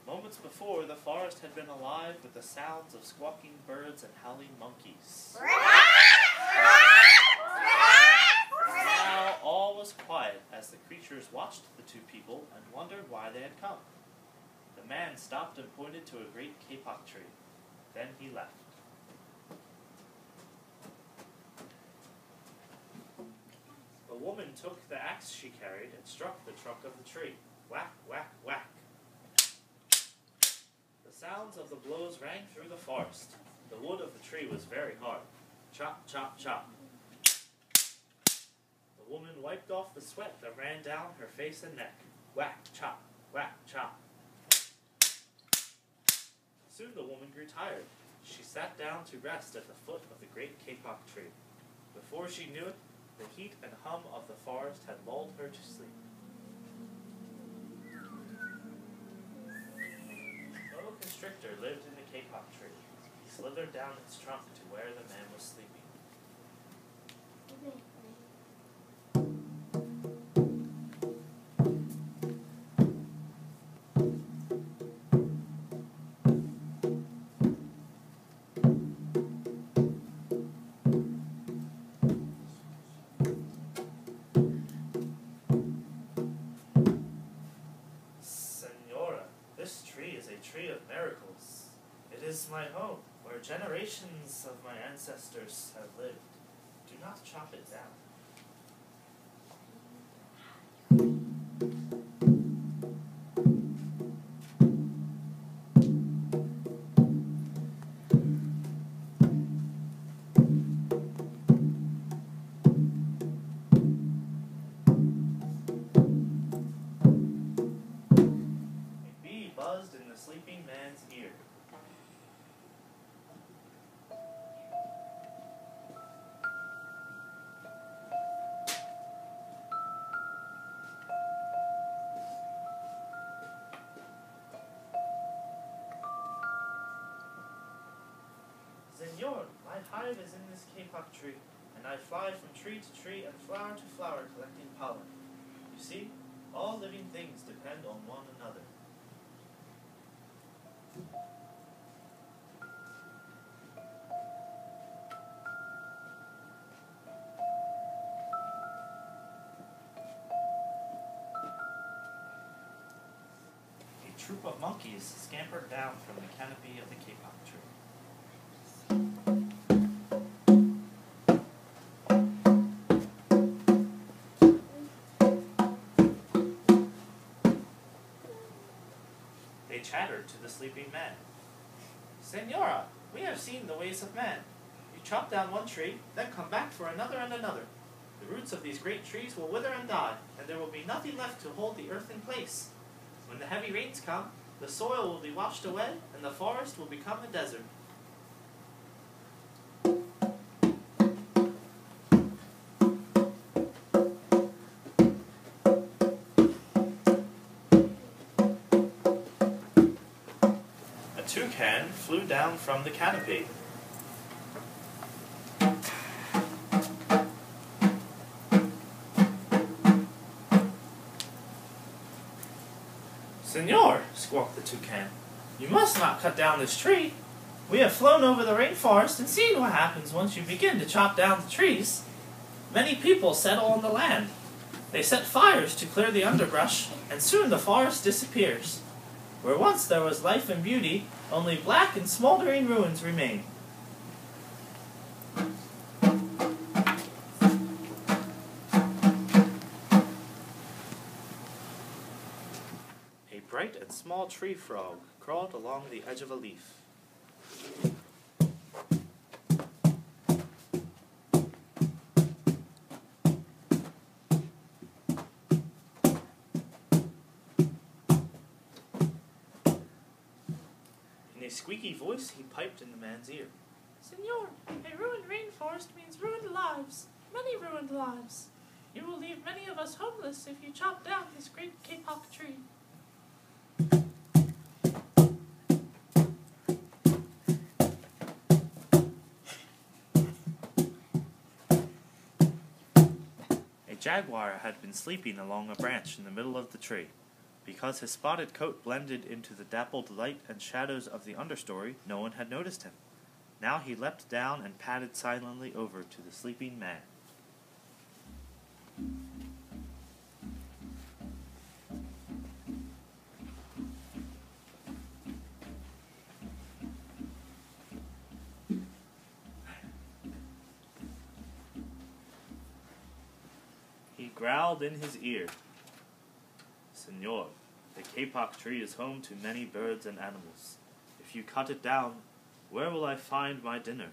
Moments before, the forest had been alive with the sounds of squawking birds and howling monkeys. Now all was quiet as the creatures watched the two people and wondered why they had come. The man stopped and pointed to a great kapok tree. Then he left. The woman took the axe she carried and struck the trunk of the tree. Whack, whack, whack. The sounds of the blows rang through the forest. The wood of the tree was very hard. Chop, chop, chop. The woman wiped off the sweat that ran down her face and neck. Whack, chop, whack, chop. Soon the woman grew tired. She sat down to rest at the foot of the great kapok tree. Before she knew it, the heat and hum of the forest had lulled her to sleep. A little constrictor lived in the kapok tree. He slithered down its trunk to where the man was sleeping. This tree is a tree of miracles. It is my home, where generations of my ancestors have lived. Do not chop it down. Buzzed in the sleeping man's ear. Senor, my hive is in this kapok tree, and I fly from tree to tree and flower to flower collecting pollen. You see, all living things depend on one another. A troop of monkeys scampered down from the canopy of the kapok tree. They chattered to the sleeping man. Senora, we have seen the ways of man. You chop down one tree, then come back for another and another. The roots of these great trees will wither and die, and there will be nothing left to hold the earth in place. When the heavy rains come, the soil will be washed away, and the forest will become a desert. A toucan flew down from the canopy. Senor, squawked the toucan, you must not cut down this tree. We have flown over the rainforest and seen what happens once you begin to chop down the trees. Many people settle on the land. They set fires to clear the underbrush, and soon the forest disappears. Where once there was life and beauty, only black and smoldering ruins remain. A bright and small tree frog crawled along the edge of a leaf. squeaky voice, he piped in the man's ear. Senor, a ruined rainforest means ruined lives. Many ruined lives. You will leave many of us homeless if you chop down this great kapok tree. A jaguar had been sleeping along a branch in the middle of the tree. Because his spotted coat blended into the dappled light and shadows of the understory, no one had noticed him. Now he leapt down and padded silently over to the sleeping man. He growled in his ear. Senor, the kapok tree is home to many birds and animals. If you cut it down, where will I find my dinner?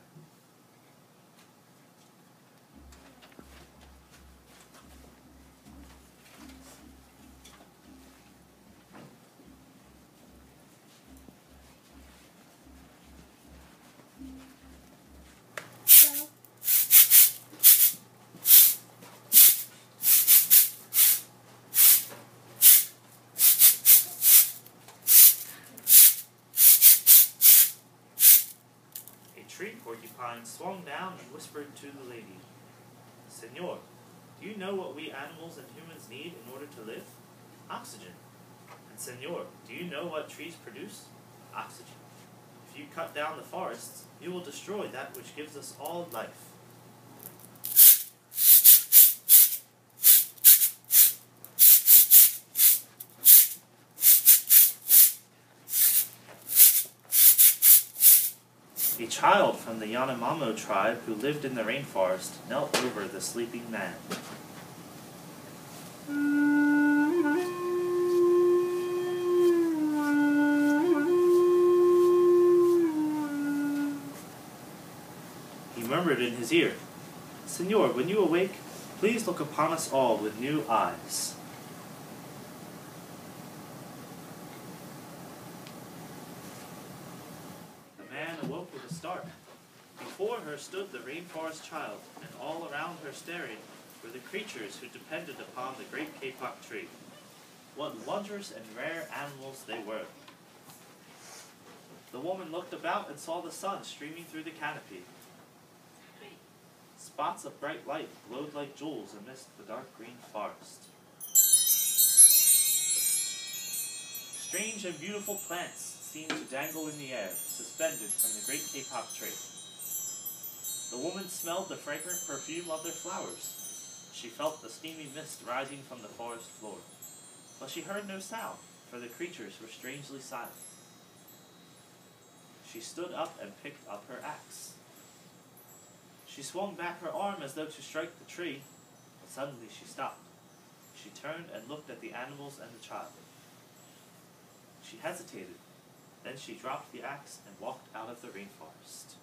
Tree porcupine swung down and whispered to the lady, Senor, do you know what we animals and humans need in order to live? Oxygen. And Senor, do you know what trees produce? Oxygen. If you cut down the forests, you will destroy that which gives us all life. A child from the Yanomamo tribe who lived in the rainforest knelt over the sleeping man. He murmured in his ear, Senor, when you awake, please look upon us all with new eyes. Awoke with a start. Before her stood the rainforest child, and all around her staring were the creatures who depended upon the great kapok tree. What wondrous and rare animals they were. The woman looked about and saw the sun streaming through the canopy. Spots of bright light glowed like jewels amidst the dark green forest. Strange and beautiful plants seemed to dangle in the air, suspended from the great kapok tree. The woman smelled the fragrant perfume of their flowers. She felt the steamy mist rising from the forest floor. But she heard no sound, for the creatures were strangely silent. She stood up and picked up her axe. She swung back her arm as though to strike the tree, but suddenly she stopped. She turned and looked at the animals and the child. She hesitated. Then she dropped the axe and walked out of the rainforest.